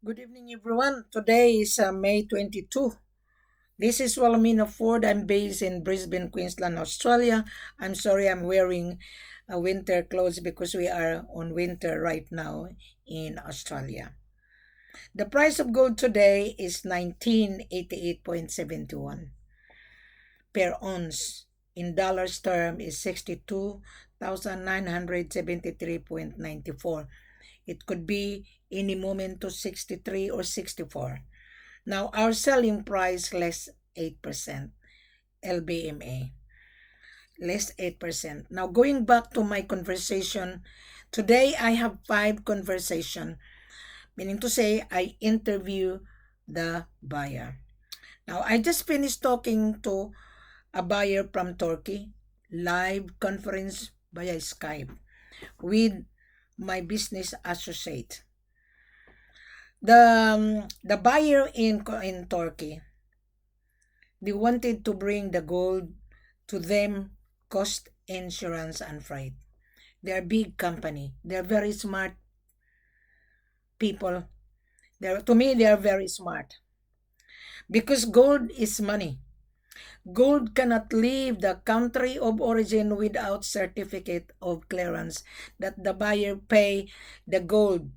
Good evening, everyone. Today is May 22. This is Wilhelmina Ford. I'm based in Brisbane, Queensland, Australia. I'm sorry I'm wearing winter clothes because we are on winter right now in Australia. The price of gold today is 1988.71 per ounce. In dollars term is 62,973.94. It could be any moment to 63 or 64. Now, our selling price less 8%, LBMA, less 8%. Now, going back to my conversation, today I have 5 conversation, meaning to say I interview the buyer. Now, I just finished talking to a buyer from Turkey, live conference via Skype with my business associate. The buyer in Turkey, they wanted to bring the gold to them, cost, insurance, and freight. They're a big company. They're very smart people. To me, they are very smart because gold is money. Gold cannot leave the country of origin without certificate of clearance that the buyer pay the gold,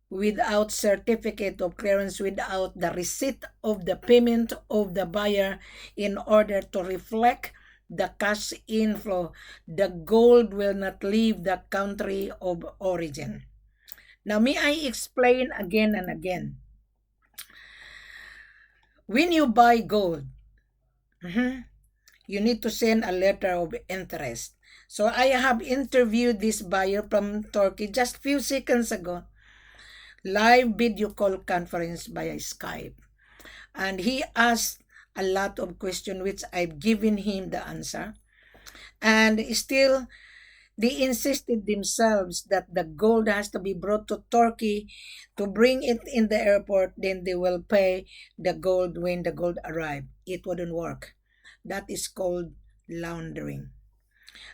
without certificate of clearance, without the receipt of the payment of the buyer in order to reflect the cash inflow. The gold will not leave the country of origin. Now, may I explain again and again? When you buy gold, you need to send a letter of interest. So I have interviewed this buyer from Turkey just few seconds ago, live video call conference via Skype. And he asked a lot of questions which I've given him the answer. And still, they insisted themselves that the gold has to be brought to Turkey to bring it in the airport. Then they will pay the gold when the gold arrives. It wouldn't work. That is called laundering.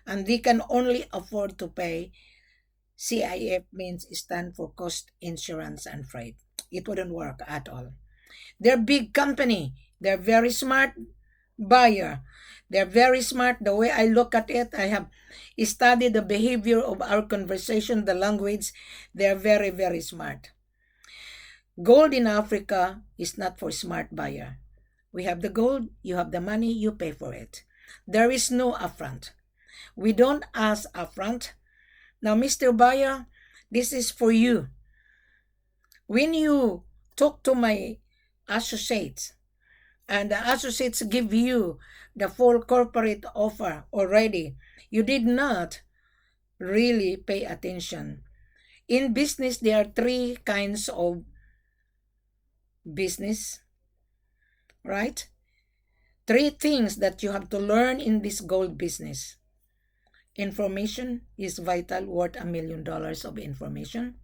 And they can only afford to pay CIF, means stand for cost, insurance, and freight. It wouldn't work at all. They're big company. They're very smart buyer. They're very smart. The way I look at it, I have studied the behavior of our conversation, the language. They're very, very smart. Gold in Africa is not for smart buyer. We have the gold, you have the money, you pay for it. There is no upfront. We don't ask upfront. Now, Mr. Buyer, this is for you. When you talk to my associates, and the associates give you the full corporate offer already, you did not really pay attention. In business, there are 3 kinds of business, right? 3 things that you have to learn in this gold business. Information is vital, worth $1 million of information.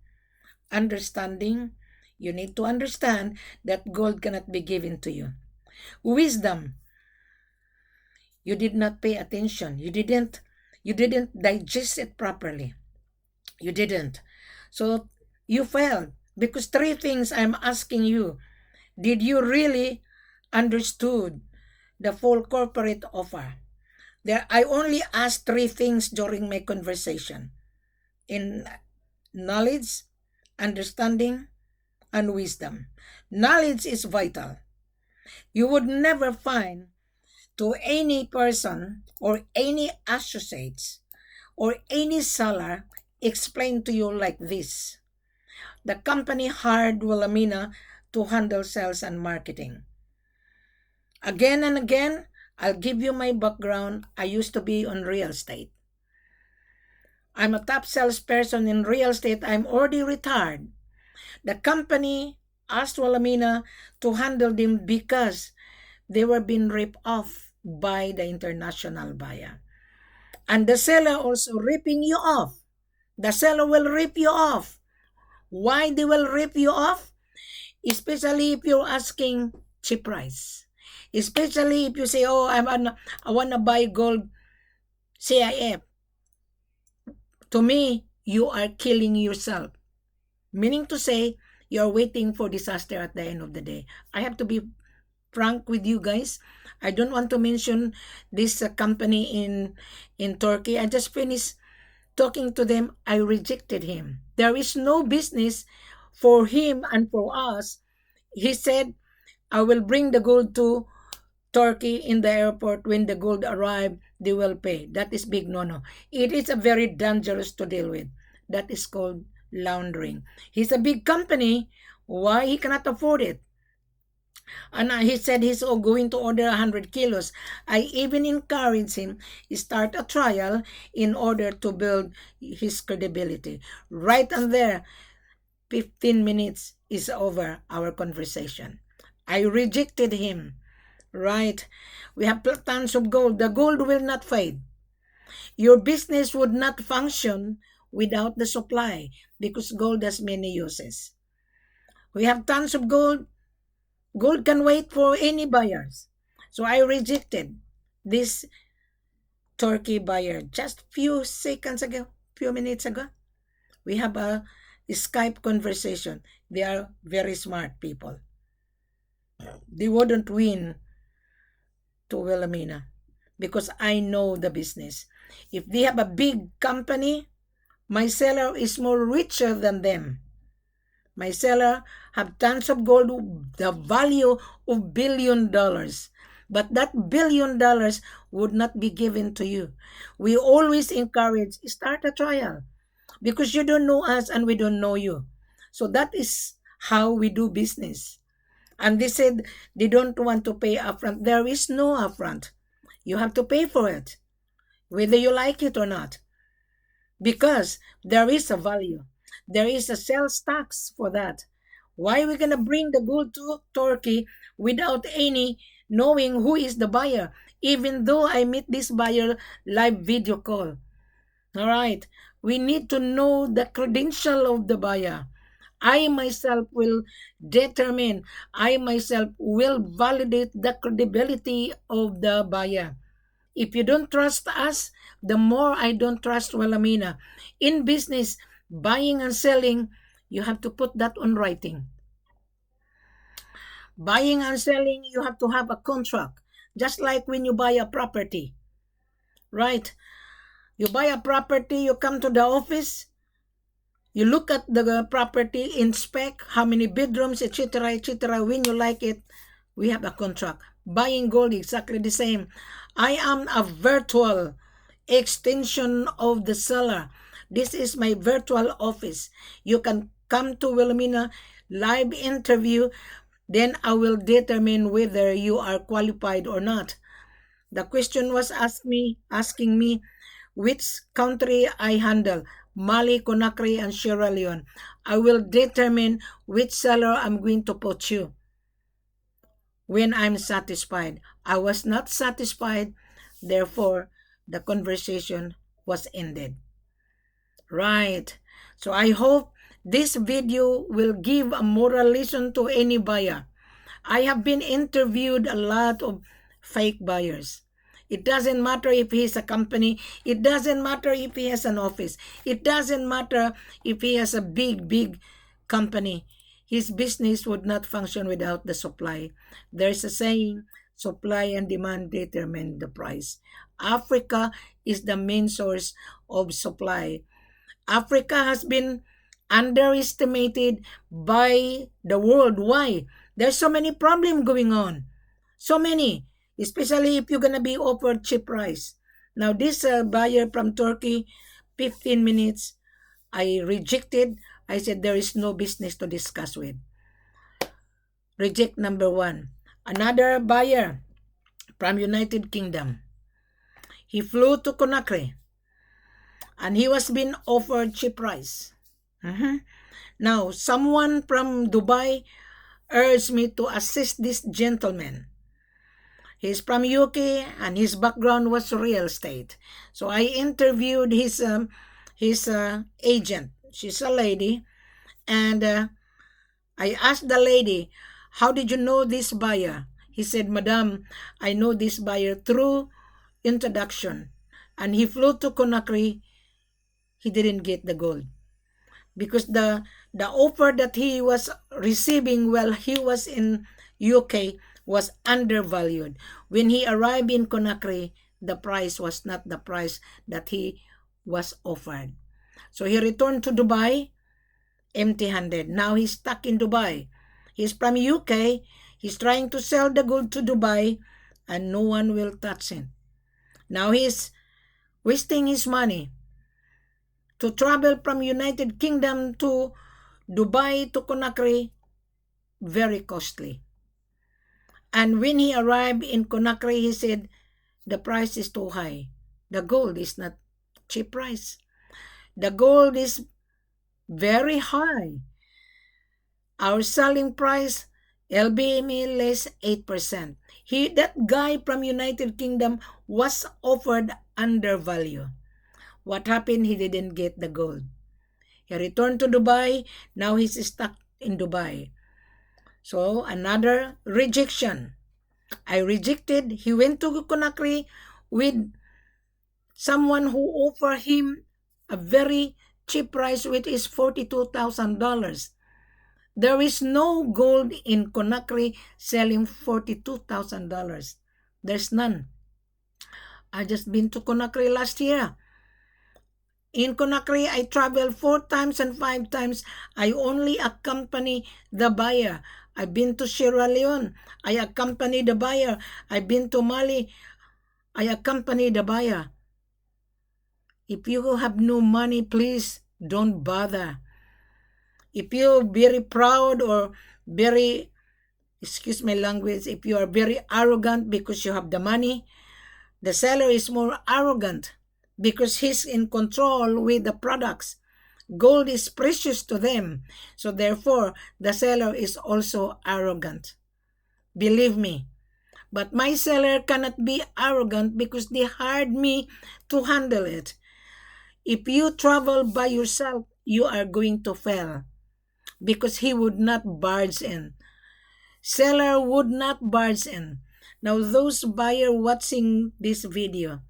Understanding, you need to understand that gold cannot be given to you. Wisdom, you did not pay attention. You didn't digest it properly. You didn't. So you failed because 3 things I'm asking you. Did you really understood the full corporate offer? I only asked 3 things during my conversation: in knowledge, understanding, and wisdom. Knowledge is vital. You would never find to any person or any associates or any seller explain to you like this. The company hired Wilhelmina to handle sales and marketing. Again and again, I'll give you my background. I used to be on real estate. I'm a top salesperson in real estate. I'm already retired. The company asked Wilhelmina to handle them because they were being ripped off by the international buyer. And the seller also ripping you off. The seller will rip you off. Why they will rip you off? Especially if you're asking cheap price. Especially if you say, oh, I want to buy gold CIF. To me, you are killing yourself. Meaning to say, you're waiting for disaster at the end of the day. I have to be frank with you guys. I don't want to mention this company in Turkey. I just finished talking to them. I rejected him. There is no business for him and for us. He said, I will bring the gold to Turkey in the airport. When the gold arrive, they will pay. That is big no-no. It is a very dangerous to deal with. That is called laundering. He's a big company. Why he cannot afford it? And he said he's going to order 100 kilos. I even encouraged him to start a trial in order to build his credibility. Right and there, 15 minutes is over our conversation. I rejected him. Right. We have tons of gold. The gold will not fade. Your business would not function without the supply because gold has many uses. We have tons of gold. Gold can wait for any buyers. So I rejected this Turkey buyer just few seconds ago, few minutes ago. We have a Skype conversation. They are very smart people. They wouldn't win to Wilhelmina because I know the business. If they have a big company, my seller is more richer than them. My seller have tons of gold, the value of $1 billion. But that $1 billion would not be given to you. We always encourage, start a trial. Because you don't know us and we don't know you. So that is how we do business. And they said they don't want to pay upfront. There is no upfront. You have to pay for it, whether you like it or not. Because there is a value. There is a sales tax for that. Why are we going to bring the gold to Turkey without any knowing who is the buyer? Even though I meet this buyer live video call. All right. We need to know the credential of the buyer. I myself will determine, I myself will validate the credibility of the buyer. If you don't trust us, the more I don't trust Wilhelmina. In business, buying and selling, you have to put that on writing. Buying and selling, you have to have a contract. Just like when you buy a property. Right? You buy a property, you come to the office, you look at the property, inspect how many bedrooms, etc., etc. When you like it, we have a contract. Buying gold, exactly the same. I am a virtual extension of the seller. This is my virtual office. You can come to Wilhelmina, live interview, then I will determine whether you are qualified or not. The question was asking me which country I handle, Mali, Conakry, and Sierra Leone. I will determine which seller I'm going to put you when I'm satisfied. I was not satisfied, therefore the conversation was ended. Right. So I hope this video will give a moral lesson to any buyer. I have been interviewed a lot of fake buyers. It doesn't matter if he's a company. It doesn't matter if he has an office. It doesn't matter if he has a big company. His business would not function without the supply. There's a saying, supply and demand determine the price. Africa is the main source of supply. Africa has been underestimated by the world. Why? There's so many problems going on. So many. Especially if you're going to be offered cheap price. Now, this buyer from Turkey, 15 minutes, I rejected. I said, there is no business to discuss with. Reject number 1. Another buyer from United Kingdom. He flew to Conakry. And he was being offered cheap price. Now, someone from Dubai urged me to assist this gentleman. He's from UK and his background was real estate. So I interviewed his agent. She's a lady. And I asked the lady, how did you know this buyer? He said, Madam, I know this buyer through introduction. And he flew to Conakry. He didn't get the gold. Because the The offer that he was receiving while he was in UK was undervalued. When he arrived in Conakry, the price was not the price that he was offered. So he returned to Dubai empty-handed. Now he's stuck in Dubai. He's from UK. He's trying to sell the gold to Dubai and no one will touch him. Now he's wasting his money to travel from United Kingdom to Dubai to Conakry, very costly. And when he arrived in Conakry, he said, the price is too high. The gold is not cheap price. The gold is very high. Our selling price, LBMA Less 8%. That guy from United Kingdom was offered undervalue. What happened? He didn't get the gold. He returned to Dubai. Now he's stuck in Dubai. So another rejection. I rejected. He went to Conakry with someone who offered him a very cheap price, which is $42,000. There is no gold in Conakry selling $42,000. There's none. I just been to Conakry last year. In Conakry, I traveled 4 times and 5 times. I only accompany the buyer. I've been to Sierra Leone. I accompany the buyer. I've been to Mali. I accompany the buyer. If you have no money, please don't bother. If you're very proud or very, excuse my language, if you are very arrogant because you have the money, the seller is more arrogant because he's in control with the products. Gold is precious to them. So therefore, the seller is also arrogant. Believe me. But my seller cannot be arrogant because they hired me to handle it. If you travel by yourself, you are going to fail because he would not barge in. Seller would not barge in. Now, those buyer watching this video,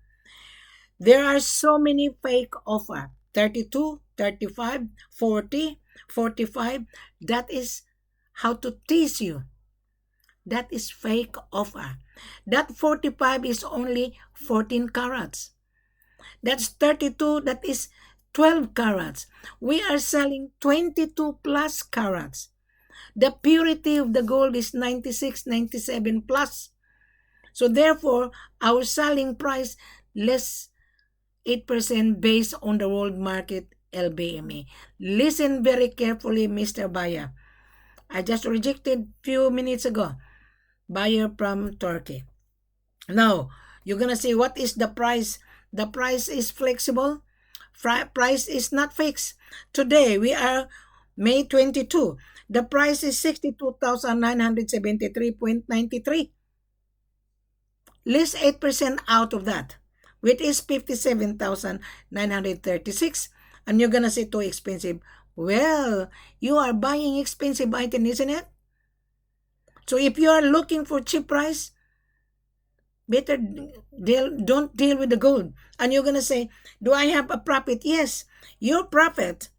there are so many fake offer. 32, 35, 40, 45. That is how to tease you. That is fake offer. That 45 is only 14 carats. That's 32, that is 12 carats. We are selling 22 plus carats. The purity of the gold is 96, 97 plus. So therefore, our selling price less 8% based on the world market LBMA. Listen very carefully, Mr. Buyer. I just rejected few minutes ago. Buyer from Turkey. Now, you're gonna say, what is the price? The price is flexible. Price is not fixed. Today, we are May 22. The price is 62,973.93. Less 8% out of that, which is 57,936. And you're gonna say too expensive. Well, you are buying expensive item, isn't it? So if you are looking for cheap price, better don't deal with the gold. And you're gonna say, do I have a profit? Yes, your profit,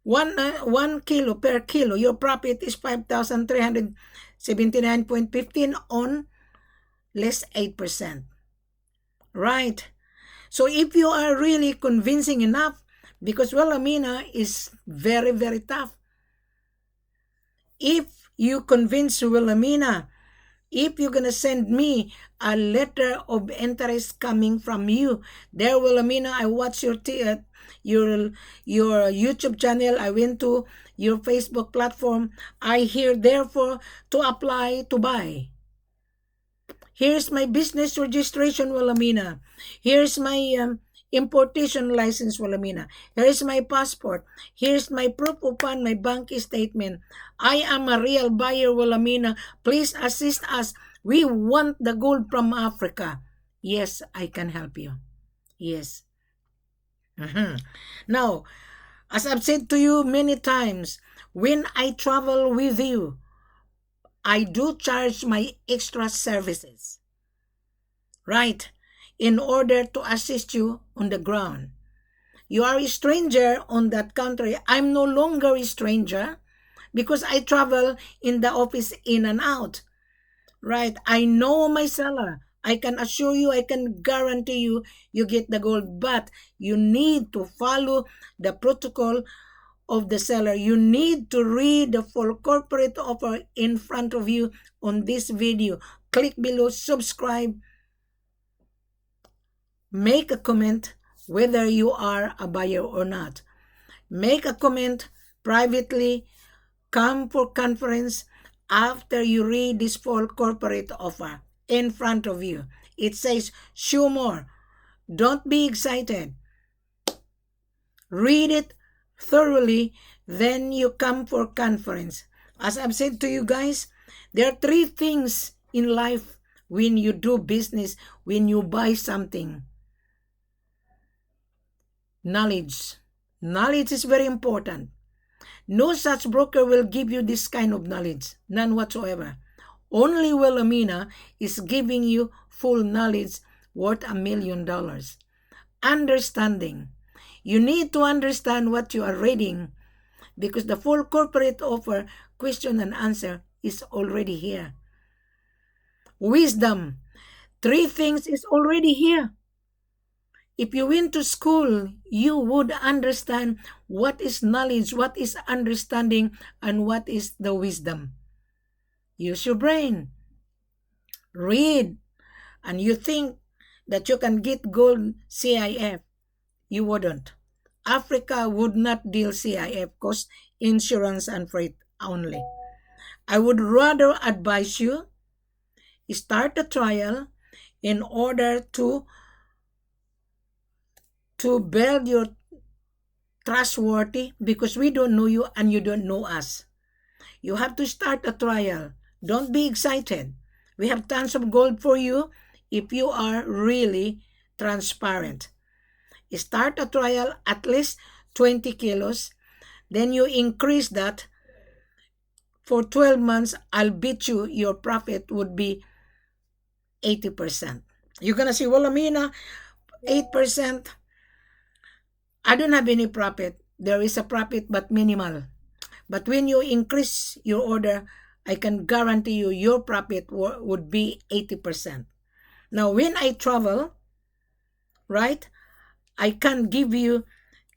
1 kilo per kilo, your profit is 5,379.15 on less 8%. Right? So if you are really convincing enough, because Wilhelmina is very, very tough. If you convince Wilhelmina, if you're going to send me a letter of interest coming from you, there, Wilhelmina, I watch your YouTube channel, I went to your Facebook platform, I here therefore to apply to buy. Here's my business registration, Wilhelmina. Here's my importation license, Wilhelmina. Here's my passport. Here's my proof of fund, my bank statement. I am a real buyer, Wilhelmina. Please assist us. We want the gold from Africa. Yes, I can help you. Yes. Now, as I've said to you many times, when I travel with you, I do charge my extra services, right, in order to assist you on the ground. You are a stranger on that country. I'm no longer a stranger because I travel in the office in and out. Right? I know my seller. I can assure you, I can guarantee you, you get the gold. But you need to follow the protocol of the seller. You need to read the full corporate offer in front of you on this video. Click below, subscribe, make a comment whether you are a buyer or not. Make a comment privately. Come for conference after you read this full corporate offer in front of you. It says, show more. Don't be excited. Read it thoroughly, then you come for conference. As I've said to you guys, there are 3 things in life when you do business, when you buy something. Knowledge. Knowledge is very important. No such broker will give you this kind of knowledge. None whatsoever. Only Wilhelmina is giving you full knowledge worth $1 million. Understanding. You need to understand what you are reading because the full corporate offer, question and answer is already here. Wisdom. 3 things is already here. If you went to school, you would understand what is knowledge, what is understanding, and what is the wisdom. Use your brain. Read. And you think that you can get gold CIF. You wouldn't. Africa would not deal CIF, cost insurance and freight only. I would rather advise you start a trial in order to build your trustworthy, because we don't know you and you don't know us. You have to start a trial. Don't be excited. We have tons of gold for you if you are really transparent. Start a trial at least 20 kilos. Then you increase that. For 12 months, I'll bet you your profit would be 80%. You're going to say, well, Amina, 8%. I don't have any profit. There is a profit, but minimal. But when you increase your order, I can guarantee you your profit would be 80%. Now, when I travel, right, I can give you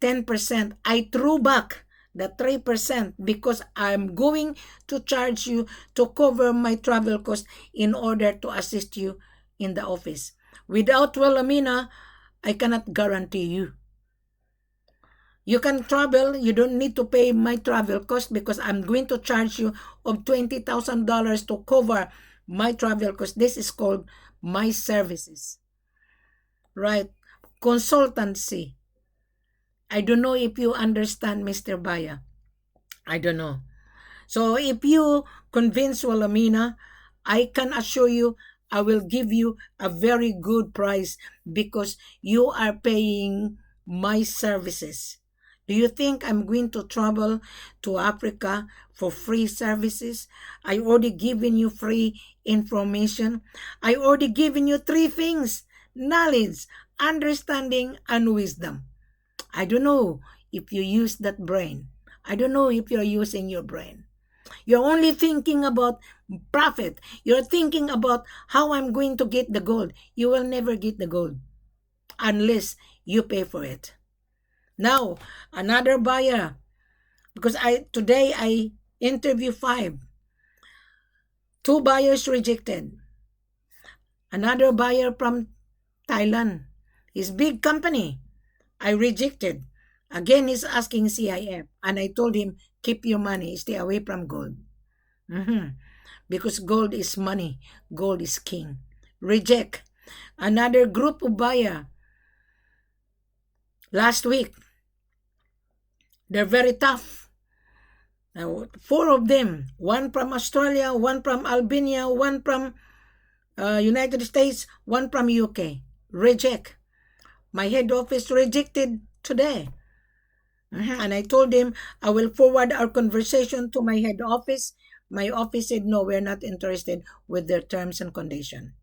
10%. I threw back the 3% because I'm going to charge you to cover my travel cost in order to assist you in the office. Without Wilhelmina, I cannot guarantee you. You can travel, you don't need to pay my travel cost because I'm going to charge you of $20,000 to cover my travel cost. This is called my services. Right? Consultancy. I don't know if you understand, Mr. Baya. I don't know. So if you convince Wilhelmina, I can assure you I will give you a very good price because you are paying my services. Do you think I'm going to travel to Africa for free services? I already given you free information. I already given you 3 things: knowledge, understanding, and wisdom. I don't know if you use that brain. I don't know if you're using your brain. You're only thinking about profit. You're thinking about how I'm going to get the gold. You will never get the gold unless you pay for it. Now, another buyer, because today I interview 5. 2 buyers rejected. Another buyer from Thailand. His big company. I rejected. Again, he's asking CIF. And I told him, keep your money. Stay away from gold. Because gold is money. Gold is king. Reject. Another group of buyer. Last week. They're very tough. Now, 4 of them. 1 from Australia, 1 from Albania, 1 from United States, 1 from UK. Reject. My head office rejected today. And I told him I will forward our conversation to my head office. My office said, no, we're not interested with their terms and conditions.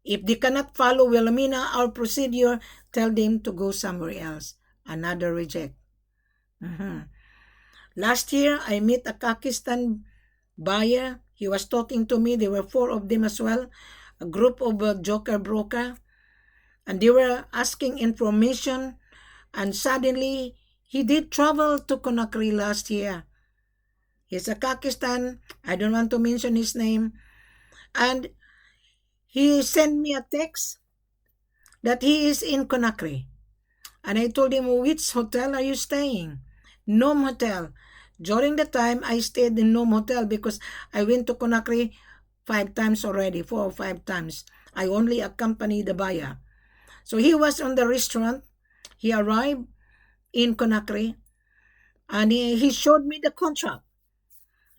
If they cannot follow Wilhelmina, our procedure, tell them to go somewhere else. Another reject. Mhm. Last year, I met a Pakistan buyer. He was talking to me. There were four of them as well, a group of joker broker, and they were asking information. And suddenly, he did travel to Conakry last year. He's a Pakistan. I don't want to mention his name. And he sent me a text that he is in Conakry. And I told him, which hotel are you staying? Nome Hotel. During the time, I stayed in Nome Hotel because I went to Conakry 5 times already, 4 or 5 times. I only accompanied the buyer. So he was on the restaurant. He arrived in Conakry and he showed me the contract.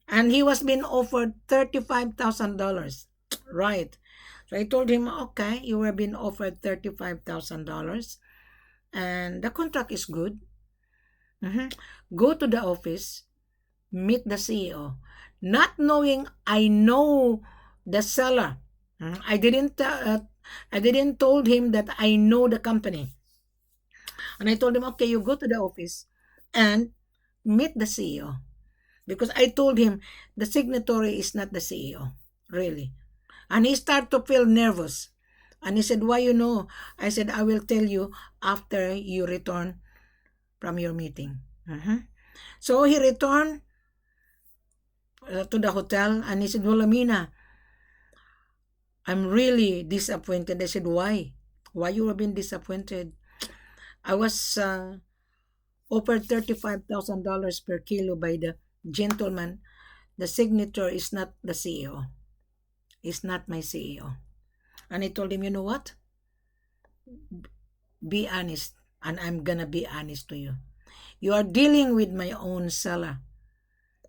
And he was being offered $35,000. Right. So I told him, okay, you were being offered $35,000 and the contract is good. Go to the office, meet the CEO. Not knowing I know the seller. I didn't told him that I know the company. And I told him, okay, you go to the office and meet the CEO. Because I told him the signatory is not the CEO, really. And he started to feel nervous. And he said, why you know? I said, I will tell you after you return from your meeting. So he returned to the hotel and he said, well, Amina, I'm really disappointed. I said, why? Why you have been disappointed? I was offered $35,000 per kilo by the gentleman. The signature is not the CEO. It's not my CEO. And I told him, you know what? Be honest. And I'm going to be honest to you. You are dealing with my own seller.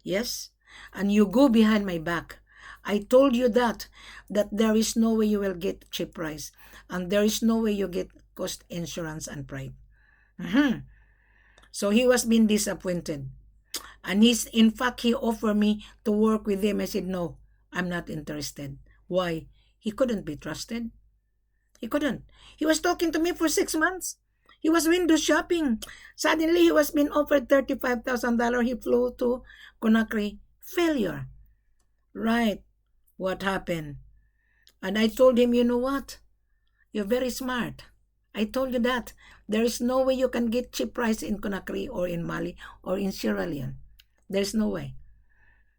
Yes? And you go behind my back. I told you that there is no way you will get cheap price. And there is no way you get cost insurance and pride. So he was being disappointed. And in fact, he offered me to work with him. I said, no, I'm not interested. Why? He couldn't be trusted. He couldn't. He was talking to me for 6 months. He was window shopping. Suddenly, he was being offered $35,000. He flew to Conakry. Failure. Right. What happened? And I told him, you know what? You're very smart. I told you that. There is no way you can get cheap price in Conakry or in Mali or in Sierra Leone. There's no way.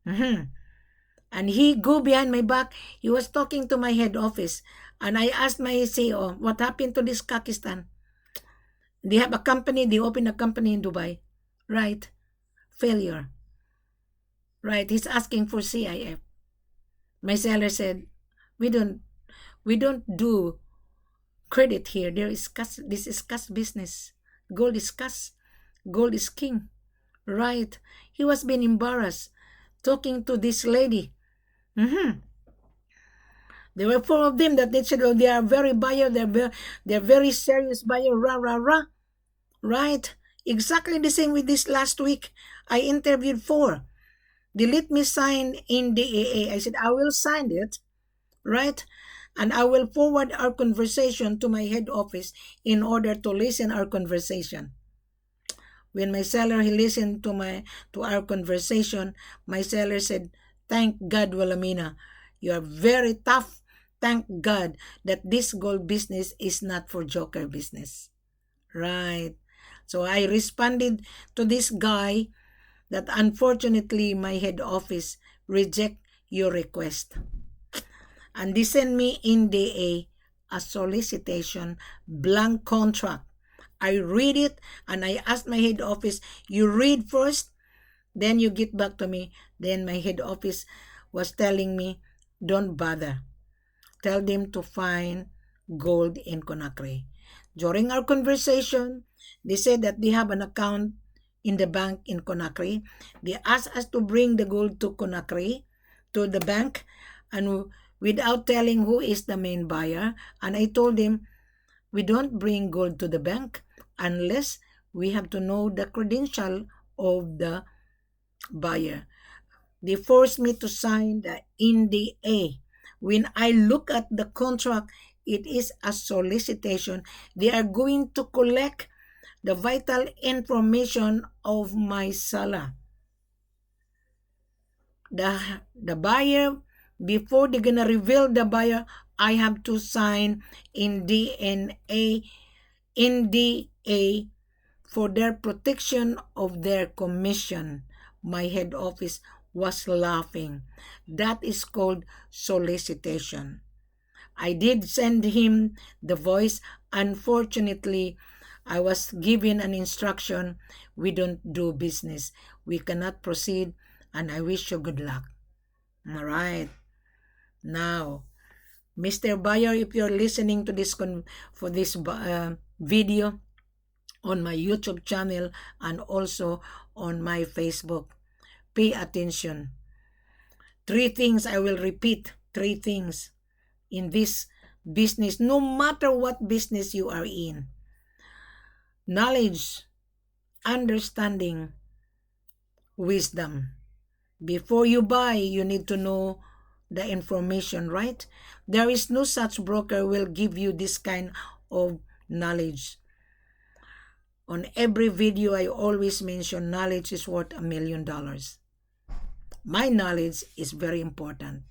And he go behind my back. He was talking to my head office. And I asked my CEO, what happened to this Pakistan? They have a company. They opened a company in Dubai. Right. Failure. Right. He's asking for CIF. My seller said, we don't do credit here. This is cash business. Gold is cash. Gold is king. Right. He was being embarrassed talking to this lady. There were four of them that they said, oh, they are very buyer. They're very serious buyer. Rah, rah, rah. Right. Exactly the same with this last week. I interviewed four. They let me sign in the AA. I said, I will sign it. Right. And I will forward our conversation to my head office in order to listen our conversation. When my seller he listened to our conversation, my seller said, thank God, Walamina, you are very tough. Thank God that this gold business is not for joker business. Right. So I responded to this guy that unfortunately my head office reject your request. And they sent me in the a solicitation blank contract. I read it and I asked my head office, you read first, then you get back to me. Then my head office was telling me, don't bother. Tell them to find gold in Conakry. During our conversation, they said that they have an account in the bank in Conakry. They asked us to bring the gold to Conakry, to the bank, and without telling who is the main buyer. And I told them, we don't bring gold to the bank unless we have to know the credential of the buyer. They forced me to sign the NDA. When I look at the contract, it is a solicitation. They are going to collect the vital information of my seller. The buyer, before they're gonna reveal the buyer, I have to sign in NDA for their protection of their commission. My head office was laughing. That is called solicitation. I did send him the voice. Unfortunately, I was given an instruction, we don't do business. We cannot proceed, and I wish you good luck. All right. Now, Mr. Buyer, if you're listening to this for this video on my YouTube channel and also on my Facebook, pay attention. 3 things I will repeat. 3 things in this business, no matter what business you are in. Knowledge, understanding, wisdom. Before you buy, you need to know the information, right? There is no such broker will give you this kind of knowledge. On every video, I always mention knowledge is worth $1 million. My knowledge is very important.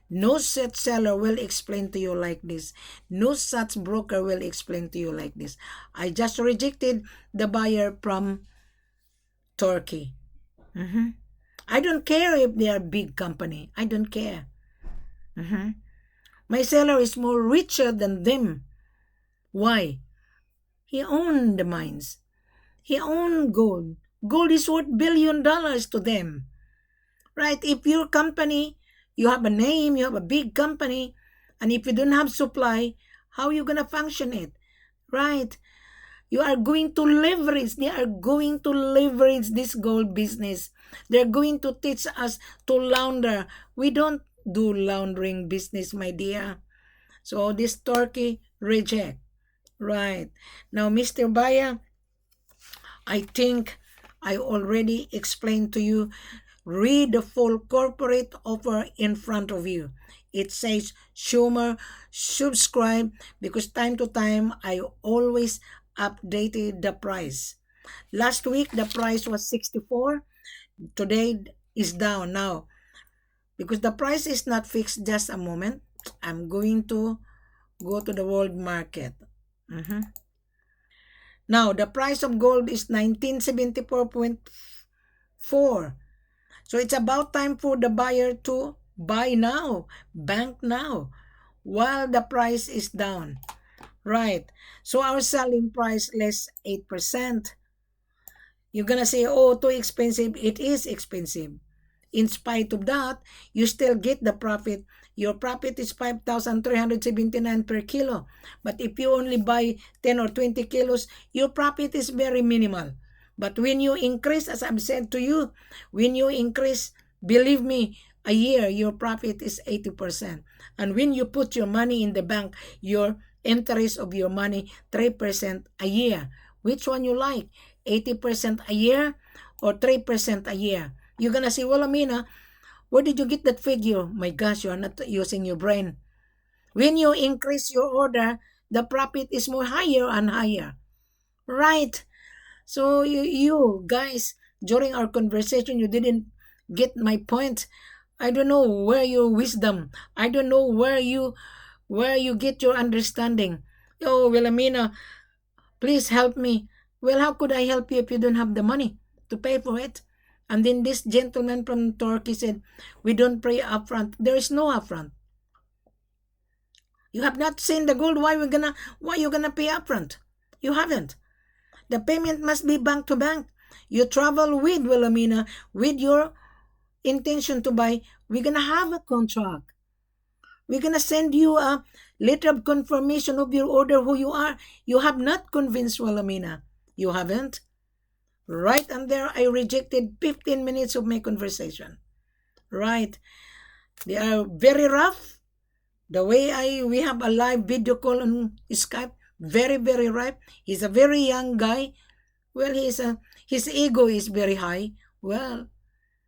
No such seller will explain to you like this. No such broker will explain to you like this. I just rejected the buyer from Turkey. I don't care if they are big company. I don't care. My seller is more richer than them. Why? He owned the mines. He owned gold. Gold is worth $1 billion to them. Right? If your company, you have a name, you have a big company, and if you don't have supply, how are you going to function it? Right? You are going to leverage. They are going to leverage this gold business. They're going to teach us to launder. We don't do laundering business, my dear. So this Turkey, reject. Right. Now, Mr. Buyer, I think I already explained to you. Read the full corporate offer in front of you. It says Schumer, subscribe, because time to time I always updated the price. Last week the price was 64. Today is down now. Because the price is not fixed, just a moment. I'm going to go to the world market. Now, the price of gold is 1974.4. So it's about time for the buyer to buy now, bank now, while the price is down. Right. So our selling price less 8%. You're going to say, oh, too expensive. It is expensive. In spite of that, you still get the profit. Your profit is 5,379 per kilo. But if you only buy 10 or 20 kilos, your profit is very minimal. But when you increase, as I've said to you, when you increase, believe me, a year, your profit is 80%. And when you put your money in the bank, your interest of your money, 3% a year. Which one you like? 80% a year or 3% a year? You're going to say, well, Amina, where did you get that figure? My gosh, you are not using your brain. When you increase your order, the profit is more higher and higher. Right? So you guys, during our conversation, you didn't get my point. I don't know where your wisdom. I don't know where you get your understanding. Oh, well, Amina, please help me. Well, how could I help you if you don't have the money to pay for it? And then this gentleman from Turkey said, we don't pay upfront. There is no upfront. You have not seen the gold. Why you gonna pay upfront? You haven't. The payment must be bank to bank. You travel with Wilhelmina, with your intention to buy. We're gonna have a contract. We're gonna send you a letter of confirmation of your order, who you are. You have not convinced Wilhelmina. You haven't. Right, and there I rejected 15 minutes of my conversation. Right. They are very rough. The way we have a live video call on Skype, very, very rough. He's a very young guy. Well, his ego is very high. Well,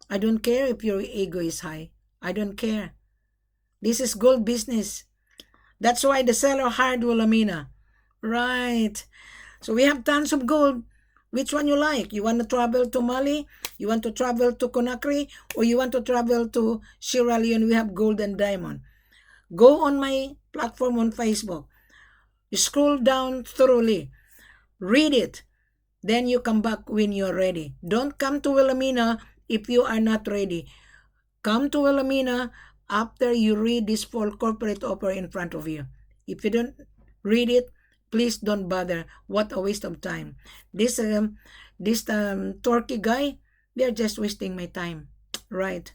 I don't care if your ego is high. I don't care. This is gold business. That's why the seller hired Wilhelmina. Right. So we have tons of gold. Which one you like? You want to travel to Mali? You want to travel to Conakry? Or you want to travel to Sierra Leone? We have gold and diamond. Go on my platform on Facebook. Scroll down thoroughly. Read it. Then you come back when you're ready. Don't come to Wilhelmina if you are not ready. Come to Wilhelmina after you read this full corporate offer in front of you. If you don't read it, please don't bother. What a waste of time. This Turkey guy, they're just wasting my time. Right.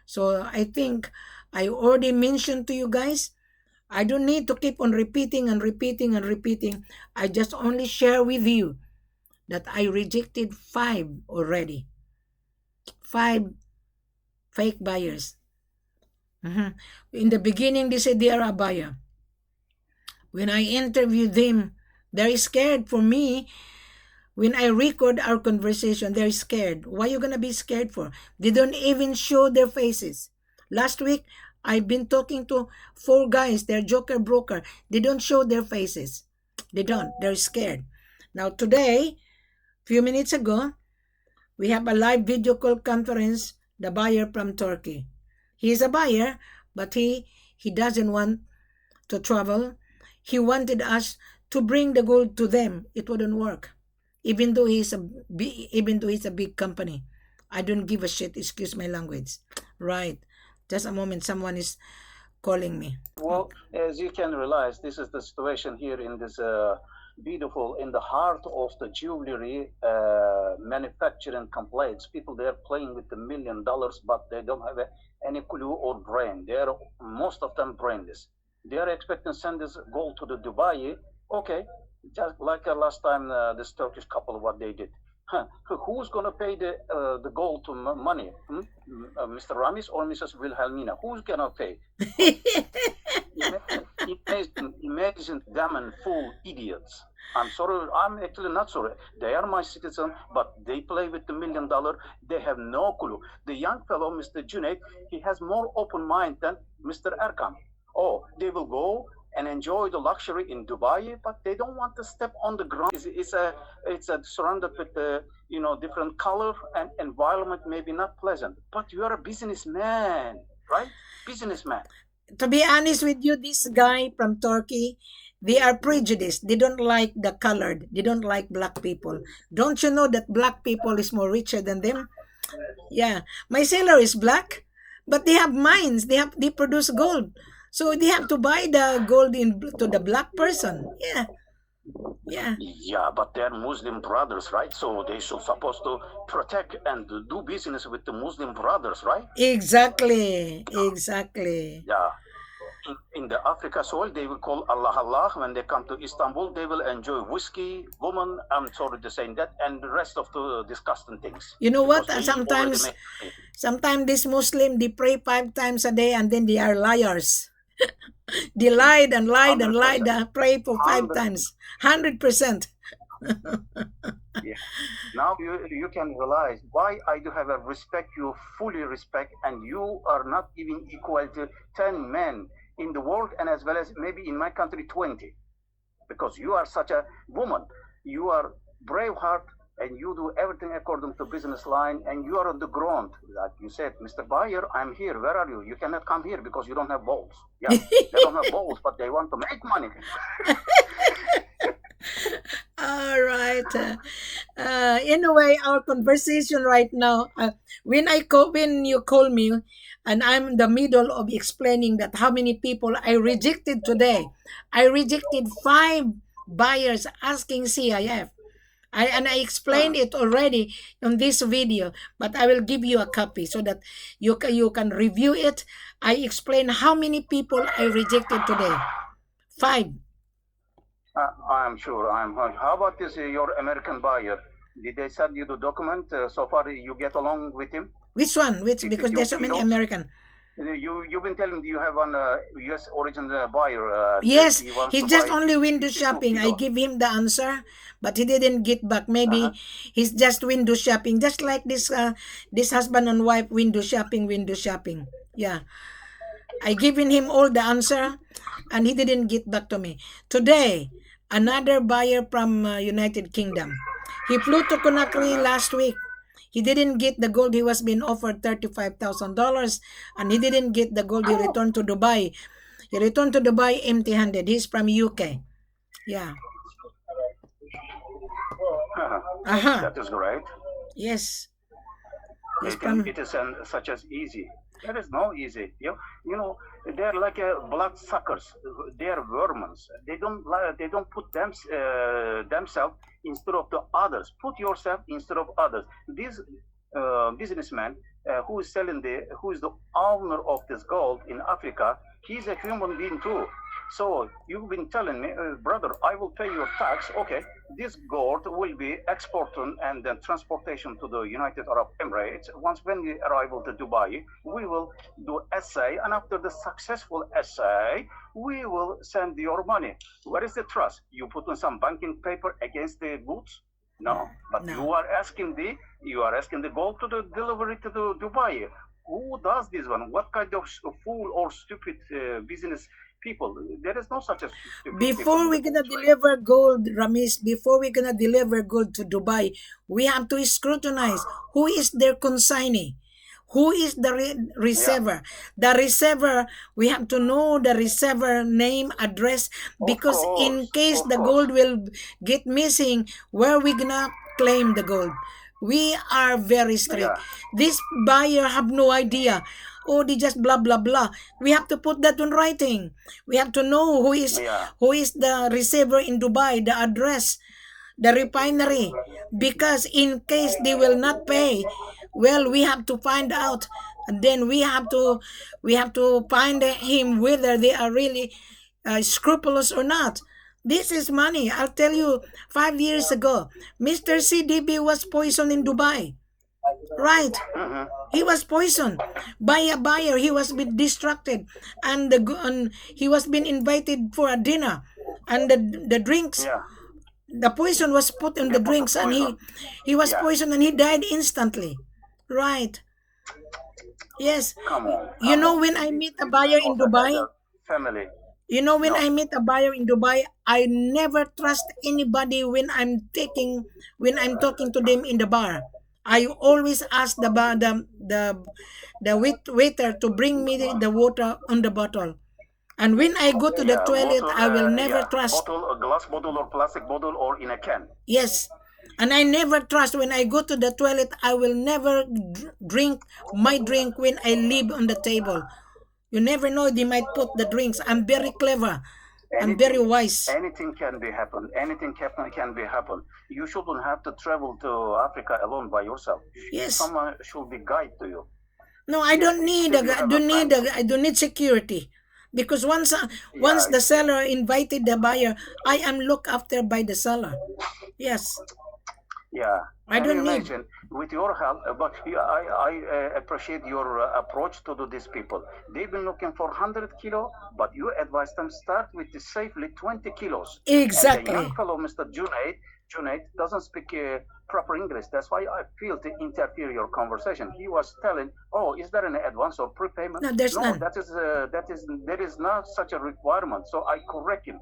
So I think I already mentioned to you guys, I don't need to keep on repeating and repeating and repeating. I just only share with you that I rejected 5 already. 5 fake buyers. In the beginning, they said they are a buyer. When I interviewed them, they're scared for me. When I record our conversation, they're scared. Why are you going to be scared for? They don't even show their faces. Last week, I've been talking to 4 guys. They're joker broker. They don't show their faces. They don't. They're scared. Now today, few minutes ago, we have a live video call conference, the buyer from Turkey. He is a buyer, but he doesn't want to travel. He wanted us to bring the gold to them. It wouldn't work. Even though he's a big company. I don't give a shit. Excuse my language. Right. Just a moment. Someone is calling me. Well, as you can realize, this is the situation here in this beautiful, in the heart of the jewelry manufacturing complex. People, they're playing with the $1 million, but they don't have any clue or brain. They're most of them brainless. They are expecting to send this gold to the Dubai. Okay, just like last time this Turkish couple, what they did. Who's going to pay the gold to money? Mr. Ramis or Mrs. Wilhelmina? Who's going to pay? Imagine them and fool idiots. I'm sorry. I'm actually not sorry. They are my citizens, but they play with the $1 million. They have no clue. The young fellow, Mr. Junaid, he has more open mind than Mr. Erkan. Oh, they will go and enjoy the luxury in Dubai, but they don't want to step on the ground. It's surrounded with different color and environment, maybe not pleasant. But you are a businessman, right? Businessman. To be honest with you, this guy from Turkey, they are prejudiced. They don't like the colored. They don't like black people. Don't you know that black people is more richer than them? Yeah, my seller is black, but they have mines. They produce gold. So they have to buy the gold to the black person. Yeah. Yeah, but they're Muslim brothers, right? So they should supposed to protect and do business with the Muslim brothers, right? Exactly. Yeah. In the Africa soil, they will call Allah Allah. When they come to Istanbul, they will enjoy whiskey, woman, I'm sorry to say that, and the rest of the disgusting things. You know what? Sometimes this Muslim, they pray 5 times a day and then they are liars. They lied and lied 100%. And lied. Pray for 5 times. 100%. Yeah. Now you can realize why I do have a respect. You fully respect, and you are not even equal to 10 men in the world, and as well as maybe in my country 20, because you are such a woman. You are brave heart, and you do everything according to business line, and you are on the ground. Like you said, Mr. Buyer, I'm here. Where are you? You cannot come here because you don't have balls. Yeah, they don't have balls, but they want to make money. All right. Anyway, our conversation right now, when you call me, and I'm in the middle of explaining that how many people I rejected today. I rejected 5 buyers asking CIF. I explained it already on this video, but I will give you a copy so that you can review it. I explain how many people I rejected today. 5. I'm sure. How about this, your American buyer? Did they send you the document? So far, you get along with him? Which one? Because there's so many American. You've been telling me you have one U.S. origin buyer. Yes, he's just only window shopping. I give him the answer, but he didn't get back. Maybe he's just window shopping, just like this husband and wife window shopping. Yeah, I given him all the answer, and he didn't get back to me today. Another buyer from United Kingdom. He flew to Conakry last week. He didn't get the gold. He was being offered $35,000 and he didn't get the gold. He returned to Dubai. He returned to Dubai empty-handed. He's from UK. Yeah. That is great. Yes. He's It is such as easy. There is no easy. You know, they're like bloodsuckers. They're vermins. They don't put themselves instead of the others. Put yourself instead of others. This businessman who is the owner of this gold in Africa, he's a human being too. So you've been telling me, brother, I will pay your tax. Okay, this gold will be exported and then transportation to the United Arab Emirates. When we arrive to Dubai, we will do assay, and after the successful assay, we will send your money. Where is the trust? You put on some banking paper against the goods? No, but no. You are asking the gold to the delivery to the Dubai. Who does this one? What kind of fool or stupid business people? There is no such a stupid before we're gonna deliver gold, Ramis, before we're gonna deliver gold to Dubai, we have to scrutinize who is their consignee, who is the receiver. The receiver, we have to know the receiver name, address, because in case the gold will get missing, where we gonna claim the gold? We are very strict. This buyer have no idea. Oh, they just blah blah blah. We have to put that on writing. We have to know who is the receiver in Dubai, the address, the refinery, because in case they will not pay, well, we have to find out, and then we have to find him whether they are really scrupulous or not. This is money. I'll tell you, 5 years ago, Mr. CDB was poisoned in Dubai. Right. He was poisoned by a buyer. He was been distracted, and he was being invited for a dinner, and the drinks, the poison was put in the drinks, and he was poisoned, and he died instantly. Right. Yes. You know, when I meet a buyer in Dubai, I meet a buyer in Dubai, I never trust anybody when I'm talking to them in the bar. I always ask the waiter to bring me the water on the bottle. And when I go to the toilet, I will never trust. A glass bottle or plastic bottle or in a can. Yes. And I never trust when I go to the toilet. I will never drink my drink when I leave on the table. You never know, they might put the drinks. I'm very clever. I'm very wise. Anything can be happen. Anything can be happen. You shouldn't have to travel to Africa alone by yourself. Yes. Someone should be guide to you. No, I don't need I don't need security. Because once the seller invited the buyer, I am looked after by the seller. Yes. Yeah. I don't need. With your help, but I appreciate your approach to these people. They've been looking for 100 kilo, but you advise them start with the safely 20 kilos. Exactly. And the young fellow, Mr. Junaid doesn't speak proper English. That's why I feel to interfere your conversation. He was telling, "Oh, is there an advance or prepayment?" No, there's none. There is not such a requirement. So I correct him.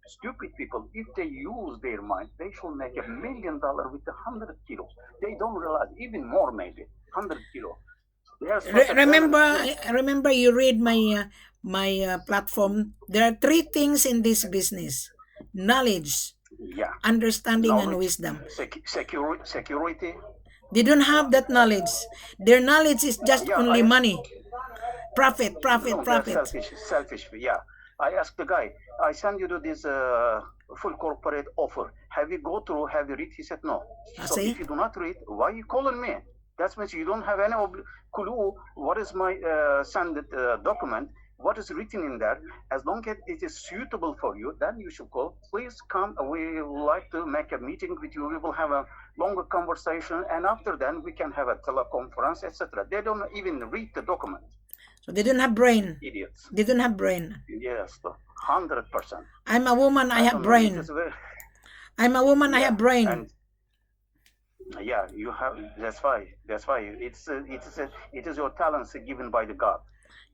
Stupid people, if they use their mind, they should make $1 million with 100 kilos. They don't realize, even more maybe, 100 kilos. Remember, you read my platform. There are 3 things in this business: knowledge, understanding, and wisdom. Security. They don't have that knowledge. Their knowledge is just only money. Profit. Selfish. Yeah. I asked the guy, I send you to this full corporate offer. Have you go through? Have you read? He said no. So if you do not read, why are you calling me? That means you don't have any clue what is my sent document, what is written in there. As long as it is suitable for you, then you should call. Please come. We would like to make a meeting with you. We will have a longer conversation, and after then we can have a teleconference, etc. They don't even read the document. So they don't have brain. Idiots. They don't have brain. Yes, 100%. I'm a woman. I have brain. I'm a woman. I have brain. And you have. That's why. It is your talents given by the God.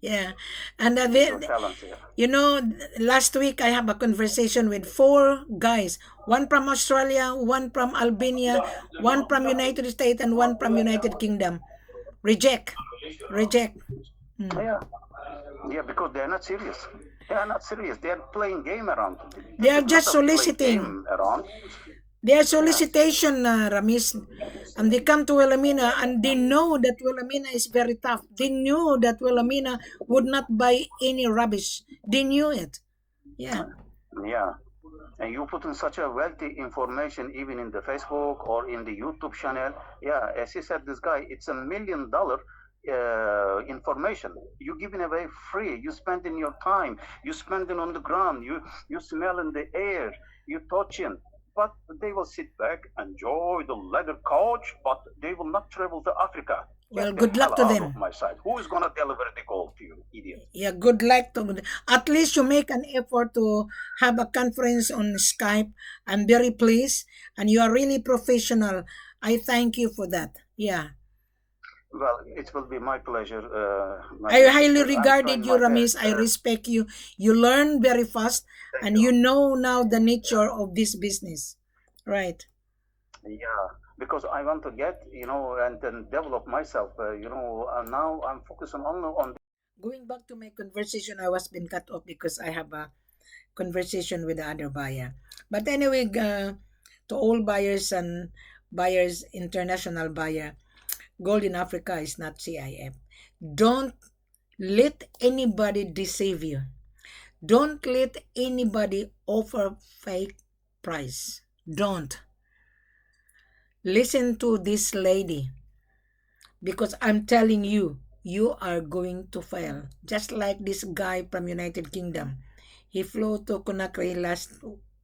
Yeah. And Your talents here. you know, last week I have a conversation with 4 guys, one from Australia, one from Albania, one from United States, and one from United Kingdom. Reject. Reject. Yeah, yeah, because they're not serious. They are not serious. They are playing game around. They This are is just not a play soliciting. game around. Their solicitation, Ramis, and they come to Wilhelmina and they know that Wilhelmina is very tough. They knew that Wilhelmina would not buy any rubbish. They knew it. Yeah. Yeah. And you put in such a wealthy information even in the Facebook or in the YouTube channel. Yeah, as he said, this guy, it's $1 million information. You giving away free. You spending your time. You spending on the ground. You smell in the air. You touching. But they will sit back, enjoy the leather couch, but they will not travel to Africa. Well, Get good the luck hell to out them. of my side. Who is gonna deliver the gold to you, idiot? Yeah, good luck to. At least you make an effort to have a conference on Skype. I'm very pleased, and you are really professional. I thank you for that. Yeah. Well, it will be my pleasure. My I dear highly sister. I'm regarded trying you, my Ramis. best. I respect you. You learn very fast, Thank and you. you know now the nature of this business. Right. Yeah, because I want to get, and then develop myself. Now I'm focusing only on. Going back to my conversation, I was been cut off because I have a conversation with the other buyer. But anyway, to all buyers and buyers, international buyer, gold in Africa is not CIF. Don't let anybody deceive you. Don't let anybody offer fake price. Don't. Listen to this lady, because I'm telling you, you are going to fail. Just like this guy from United Kingdom. He flew to Conakry last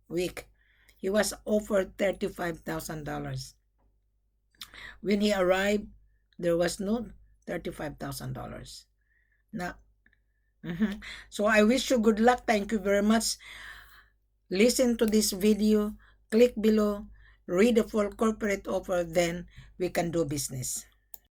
week. He was offered $35,000. When he arrived, there was no $35,000. Now, so I wish you good luck. Thank you very much. Listen to this video, click below, read the full corporate offer, then we can do business.